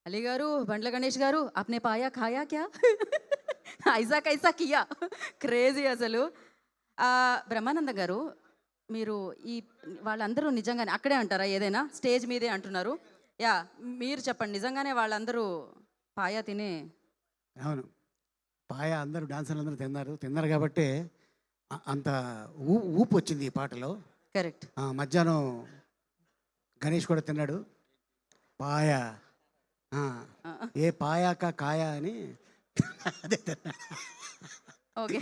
అలీ గారు, బండ్ల గణేష్ గారు, ఆప్నే పాయా ఖాయా క్యా? ఐసా కైసా కియా? క్రేజీ అసలు. బ్రహ్మానందం గారు, మీరు ఈ వాళ్ళందరూ నిజంగానే అక్కడే అంటారా ఏదైనా? స్టేజ్ మీదే అంటున్నారు. యాహ్! మీరు చెప్పండి. నిజంగానే వాళ్ళందరూ పాయా తినే అవును. పాయ అందరూ డాన్సర్లందరూ తిన్నారు కాబట్టే అంత ఊపొచ్చింది ఈ పాటలో. కరెక్ట్. మధ్యాహ్నం గణేష్ కూడా తిన్నాడు. పాయ ఆ! ఏ పాయాక కాయ అని అదే తిన్నాడు. ఓకే.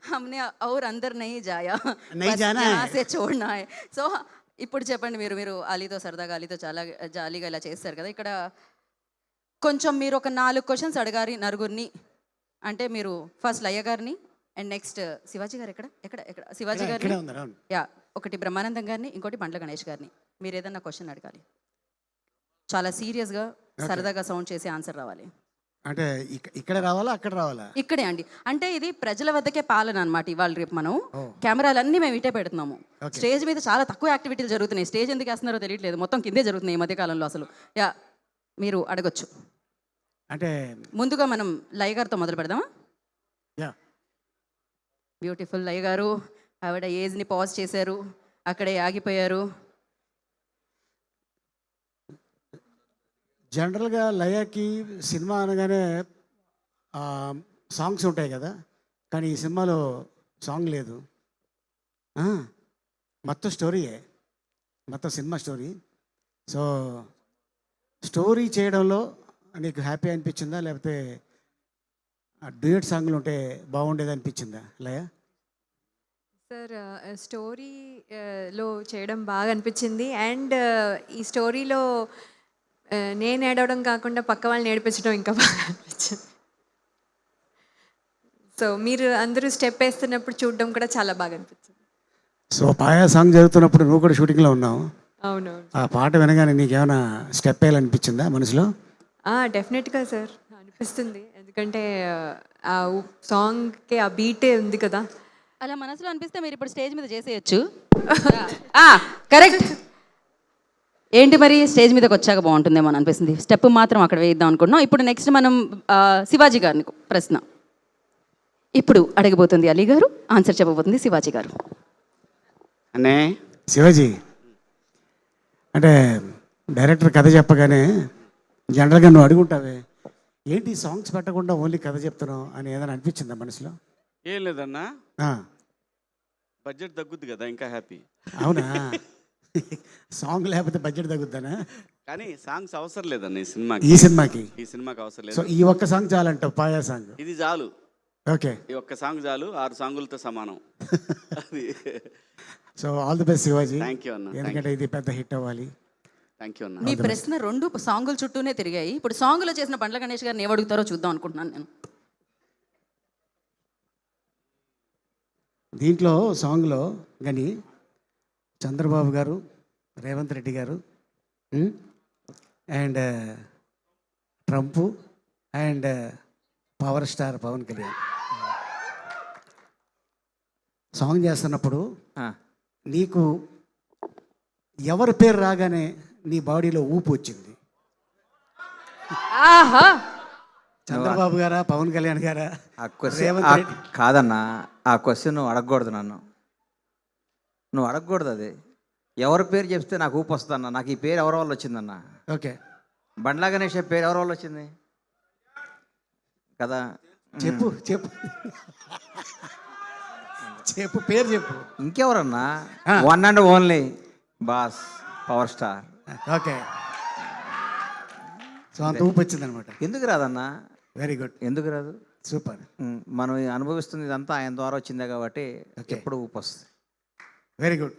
हमने और अंदर नहीं जाया. నహీ बस జానా यहाँ హై. से छोड़ना है. సో, ఇప్పుడు చెప్పండి మీరు అలీతో సరదాగా అలీతో చాలా జాలీగా ఇలా చేస్తారు కదా! ఇక్కడ కొంచెం మీరు ఒక 4 క్వెషన్స్ అడగాలి నలుగురిని. అంటే మీరు ఫస్ట్ లయ్య గారిని అండ్ నెక్స్ట్ శివాజీ గారు ఎక్కడ? ఎక్కడ? ఎక్కడ? శివాజీ గారిని ఇక్కడే ఉన్నారు. అవును. యాహ్! ఒకటి బ్రహ్మానందం గారిని, ఇంకోటి బండ్ల గణేష్ గారిని. మీరేదన్నా క్వెషన్ అడగాలి. చాలా సీరియస్‌గా, సరదాగా సౌండ్ చేసి ఆన్సర్ రావాలి. అంటే ఇక్కడ రావాలా? అక్కడ రావాలా? ఇక్కడే అండి. అంటే ఇది ప్రజల వద్దకే పాలన అనమాట ఇవాళ రేపు మనం. ఓహ్! కెమెరాలన్నీ మేము ఇటే పెడుతున్నాము. ఓకే. స్టేజ్ మీద చాలా తక్కువ యాక్టివిటీలు జరుగుతున్నాయి. స్టేజ్ ఎందుకు ఏస్తున్నారో తెలియట్లేదు. మొత్తం కిందే జరుగుతున్నాయి ఈ మధ్య కాలంలో అసలు. యాహ్! మీరు అడగొచ్చు. అంటే ముందుగా మనం లయ గారితో మొదలు పెడదామా? యాహ్! బ్యూటిఫుల్ లయ గారు. ఆవిడ ఏజ్‌ని పాజ్ చేశారు. అక్కడే ఆగిపోయారు. జనరల్‌గా లయకి సినిమా అనగానే సాంగ్స్ ఉంటాయి కదా! కానీ ఈ సినిమాలో సాంగ్ లేదు. ఆ! మొత్తం స్టోరీయే. మొత్తం సినిమా స్టోరీ. సో, స్టోరీ చేయడంలో నీకు హ్యాపీ అనిపించిందా? లేకపోతే డ్యూయట్ సాంగ్‌లు ఉంటే బాగుండేది అనిపించిందా లయ? సార్ స్టోరీ లో చేయడం బాగా అనిపించింది. అండ్ ఈ స్టోరీలో నేను ఏడవడం కాకుండా పక్క వాళ్ళని ఏడిపించడం ఇంకా బాగా అనిపించింది. సో మీరు అందరూ స్టెప్ వేస్తున్నప్పుడు చూడడం కూడా చాలా బాగా అనిపించింది. సో, పాయా సాంగ్ జరుగుతున్నప్పుడు నువ్వు కూడా షూటింగ్‌లో ఉన్నావు. అవునవును. ఆ పాట వినగానే నీకేమైనా స్టెప్ వేయాలనిపించిందా మనసులో? డెఫినెట్గా సార్ అనిపిస్తుంది. ఎందుకంటే ఆ సాంగ్కి ఆ బీటే ఉంది కదా. అలా మనసులో అనిపిస్తే మీరు ఇప్పుడు స్టేజ్ మీద చేసేయొచ్చు. కరెక్ట్. ఏంటి మరి స్టేజ్ మీదకి వచ్చాక బాగుంటుందేమో అని అనిపిస్తుంది. స్టెప్ మాత్రం అక్కడ వేయిద్దాం అనుకుంటున్నాం. ఇప్పుడు నెక్స్ట్ మనం శివాజీ గారిని ప్రశ్న ఇప్పుడు అడగబోతుంది అలీ గారు, ఆన్సర్ చెప్పబోతుంది శివాజీ గారు. అనే శివాజీ, అంటే డైరెక్టర్ కథ చెప్పగానే జనరల్గా నువ్వు అడుగుంటావే, ఏంటి సాంగ్స్ పెట్టకుండా ఓన్లీ కథ చెప్తున్నావు అని ఏదైనా అనిపించిందా మనసులో? ఏం లేదన్నా, ఆ, బడ్జెట్ తగ్గుద్ది కదా, ఇంకా హ్యాపీ. అవునా? సాంగ్ లేకపోతే బడ్జెట్ తగ్గుద్దానా? కానీ సాంగ్స్ అవసరం లేదన్న ఈ సినిమాకి ఈ సినిమాకి అవసరం సో లేదు. ఈ ఒక్క సాంగ్ చాలంటావు, పాయా సాంగ్. ఇది చాలు, ఓకే. ఈ ఒక్క సాంగ్ చాలు, 6 సాంగులతో సమానం. అది so all the best Shivaji. Thank you అన్న, ఎందుకంటే ఇది పెద్ద హిట్ అవ్వాలి. థ్యాంక్ యూ అన్న. మీ ప్రశ్న 2 సాంగుల చుట్టూనే తిరిగాయి. ఇప్పుడు సాంగులో చేసిన బండ్ల గణేష్ గారిని ఏమడుగుతారో చూద్దాం అనుకుంటున్నాను నేను. దీంట్లో సాంగ్లో కానీ చంద్రబాబు గారు, Revanth Reddy garu and Trump and power star Pawan Kalyan song చేస్తున్నప్పుడు నీకు ఎవరి పేరు రాగానే నీ బాడీలో ఊపు వచ్చింది? చంద్రబాబు గారా, పవన్ కళ్యాణ్ గారా, రేవంత్ రెడ్డి? కాదన్నా, ఆ క్వశ్చన్ నువ్వు అడగకూడదు. నువ్వు అడగకూడదు. అది ఎవరి పేరు చెప్తే నాకు ఊపు వస్తుందన్న. నాకు ఈ పేరు ఎవరి వల్ల వచ్చిందన్న? ఓకే, బండ్ల గణేష్ పేరు ఎవరి వల్ల వచ్చింది కదా? చెప్పు చెప్పు చెప్పు, పేరు చెప్పు. ఇంకెవరన్నా? One and only boss power star. Okay, so అంత ఊపు వచ్చింది అనమాట. ఎందుకు రాదన్నా? వెరీ గుడ్, ఎందుకు రాదు? సూపర్, మనం అనుభవిస్తుంది ఇదంతా ఆయన ద్వారా వచ్చిందే కాబట్టి ఎప్పుడు ఊపు వస్తుంది. Very good.